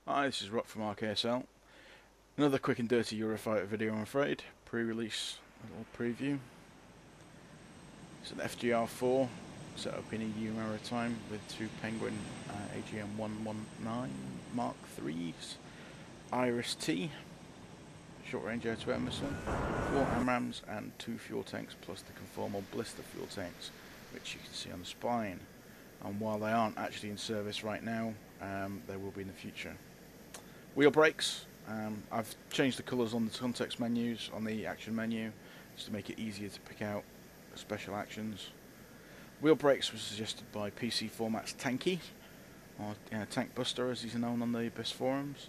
Hi, this is Rock from RKSL. Another quick and dirty Eurofighter video, I'm afraid. Pre-release little preview. It's an FGR4 set up in EU maritime with two Penguin AGM-119 Mark IIIs, Iris T, short-range air-to-air missile, 4 AMRAAMs and 2 fuel tanks plus the conformal blister fuel tanks, which you can see on the spine. And while they aren't actually in service right now, they will be in the future. Wheel brakes. I've changed the colours on the context menus, on the action menu, just to make it easier to pick out special actions. Wheel brakes was suggested by PC Format's Tanky, or Tank Buster as he's known on the BIS forums.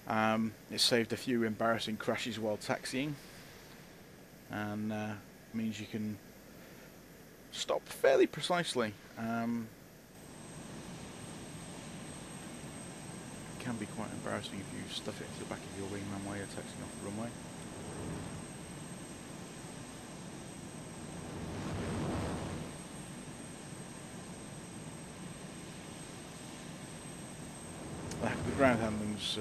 It saved a few embarrassing crashes while taxiing, and means you can stop fairly precisely. Can be quite embarrassing if you stuff it into the back of your wingman while you're taxiing off the runway. The ground handling's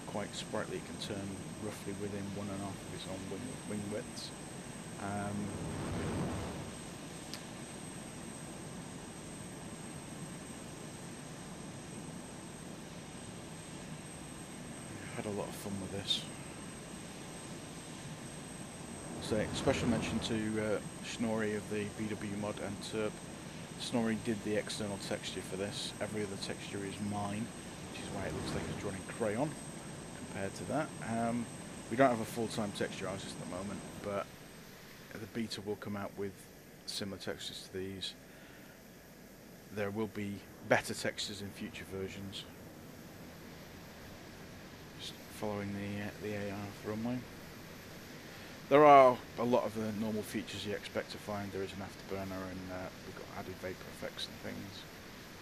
quite sprightly. It can turn roughly within 1.5 of its own wing widths. Had a lot of fun with this. So special mention to Schnorri of the BW mod and Turp. Schnorri did the external texture for this. Every other texture is mine, which is why it looks like it's drawn in crayon compared to that. We don't have a full-time texture artist at the moment, but the beta will come out with similar textures to these. There will be better textures in future versions. Following the AR runway. There are a lot of the normal features you expect to find. There is an afterburner, and we've got added vapor effects and things.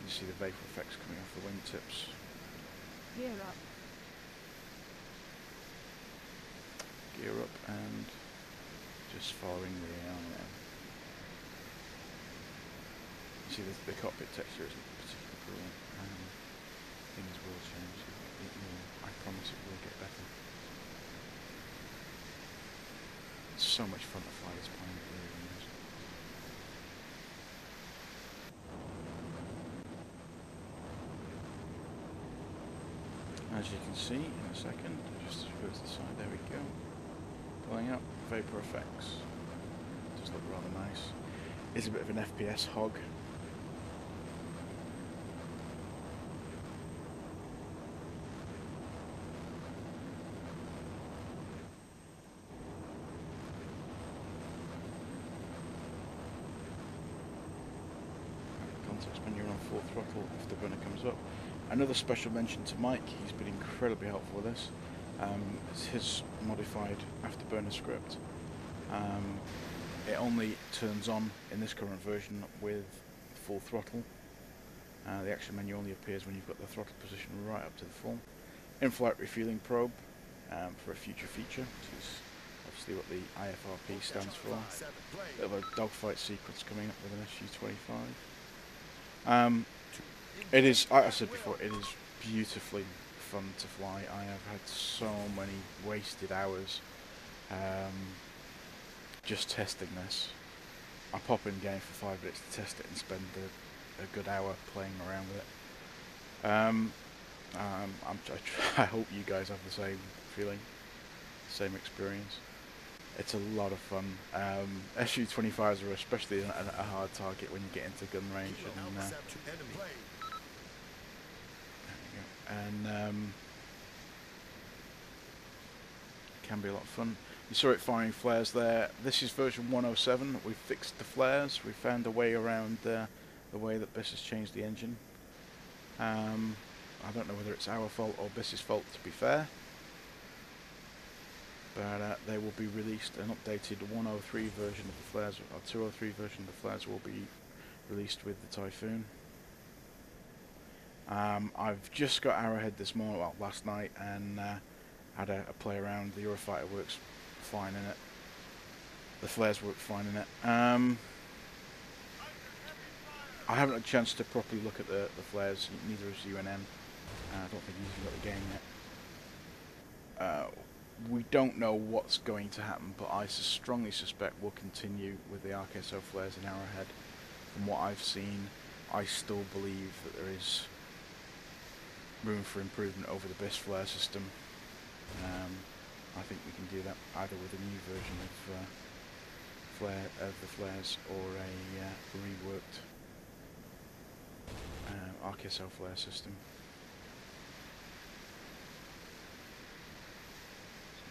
You see the vapor effects coming off the wingtips. Gear up. Gear up and just following the AR now. You see the cockpit texture isn't particularly brilliant. Things will change. I promise it will get better. It's so much fun to fly this plane, it really is. As you can see in a second, just go to the side, there we go. Pulling up, vapor effects. Does look rather nice. It's a bit of an FPS hog. Context menu on full throttle if the burner comes up. Another special mention to Mike, he's been incredibly helpful with this. It's his modified afterburner script. It only turns on in this current version with full throttle. The action menu only appears when you've got the throttle position right up to the full. In-flight refueling probe for a future feature, which is obviously what the IFRP stands for. Bit of a dogfight sequence coming up with an SU-25. It is, like I said before, it is beautifully fun to fly. I have had so many wasted hours just testing this. I pop in game for 5 minutes to test it and spend a good hour playing around with it. I hope you guys have the same feeling, same experience. It's a lot of fun. SU-25s are especially a hard target when you get into gun range. And can be a lot of fun. You saw it firing flares there. This is version 107. We've fixed the flares. We found a way around the way that BIS has changed the engine. I don't know whether it's our fault or BIS's fault, to be fair. But they will be released, an updated 103 version of the flares, or 203 version of the flares will be released with the Typhoon. I've just got Arrowhead this morning, well, last night, and had a play around. The Eurofighter works fine in it. The flares work fine in it. I haven't had a chance to properly look at the flares, neither has UNM. I don't think he's even got the game yet. We don't know what's going to happen, but I strongly suspect we'll continue with the RKSL flares an hour ahead. From what I've seen, I still believe that there is room for improvement over the BIS flare system. I think we can do that either with a new version of the flares or a reworked RKSL flare system.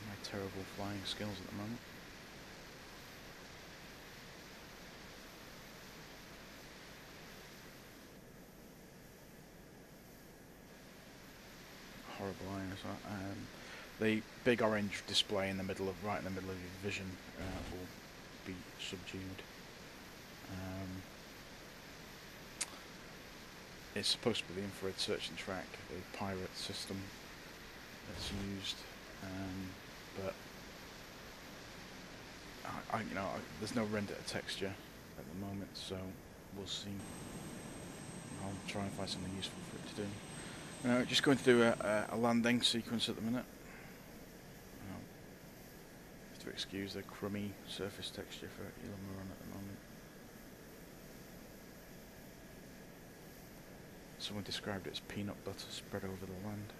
My terrible flying skills at the moment. Horrible eyes. The big orange display in the middle of right in the middle of your vision will be subdued. It's supposed to be the infrared search and track, the pirate system that's used, but there's no render texture at the moment, so we'll see. I'll try and find something useful for it to do. Just going to do a landing sequence at the minute. Have to excuse the crummy surface texture for Ilmaron at the moment. Someone described it as peanut butter spread over the land.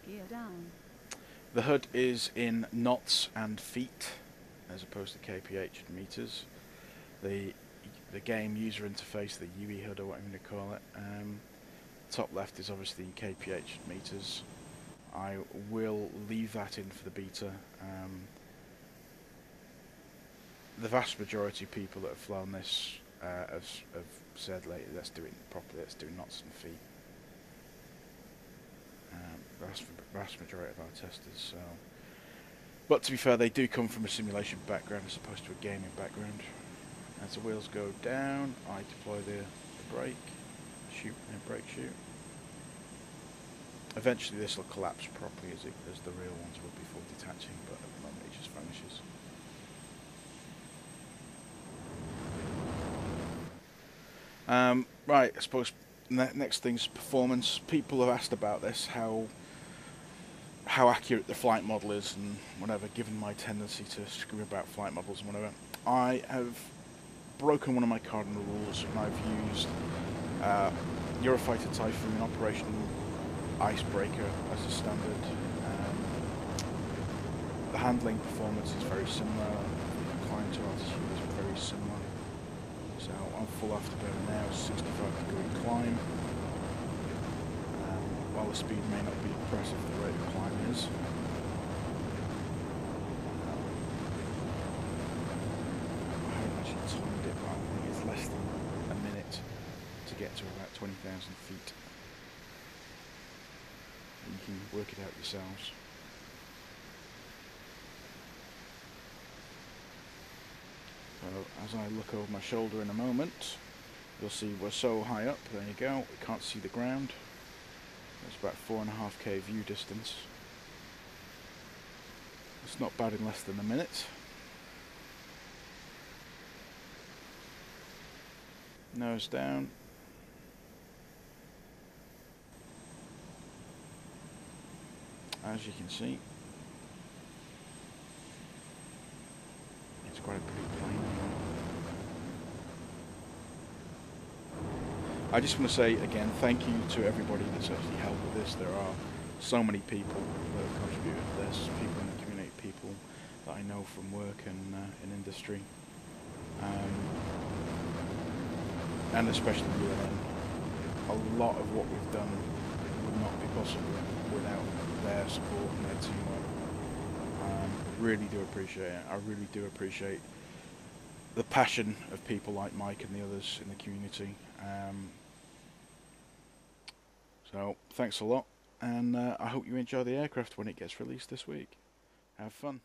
Gear down. The HUD is in knots and feet, as opposed to kph and meters. The game user interface, the UE HUD or whatever you call it, top left is obviously kph meters. I will leave that in for the beta. The vast majority of people that have flown this have said, let's do it properly, let's do knots and feet. The vast majority of our testers. So. But to be fair, they do come from a simulation background as opposed to a gaming background. As the wheels go down, I deploy the brake, brake shoot. Eventually this will collapse properly as the real ones will before detaching, but at the moment it just vanishes. Right, I suppose next thing's performance. People have asked about this, how accurate the flight model is and whatever, given my tendency to screw about flight models and whatever. I have broken one of my cardinal rules and I've used Eurofighter Typhoon Operation Icebreaker as a standard. The handling performance is very similar, the climb to altitude is very similar. So I'm full afterburner now, 65-degree climb. While the speed may not be impressive, the rate of climb is. I haven't actually timed it, but I think it's less than a minute to get to about 20,000 feet. And you can work it out yourselves. So as I look over my shoulder in a moment, you'll see we're so high up, there you go, we can't see the ground. It's about 4.5k view distance. It's not bad in less than a minute. Nose down. As you can see, it's quite a pretty plane. I just want to say again, thank you to everybody that's actually helped with this. There are so many people that have contributed to this, people in the community, people that I know from work and in industry, and especially ULN. A lot of what we've done would not be possible without their support and their teamwork. Really do appreciate it. I really do appreciate the passion of people like Mike and the others in the community. So thanks a lot, and I hope you enjoy the aircraft when it gets released this week. Have fun.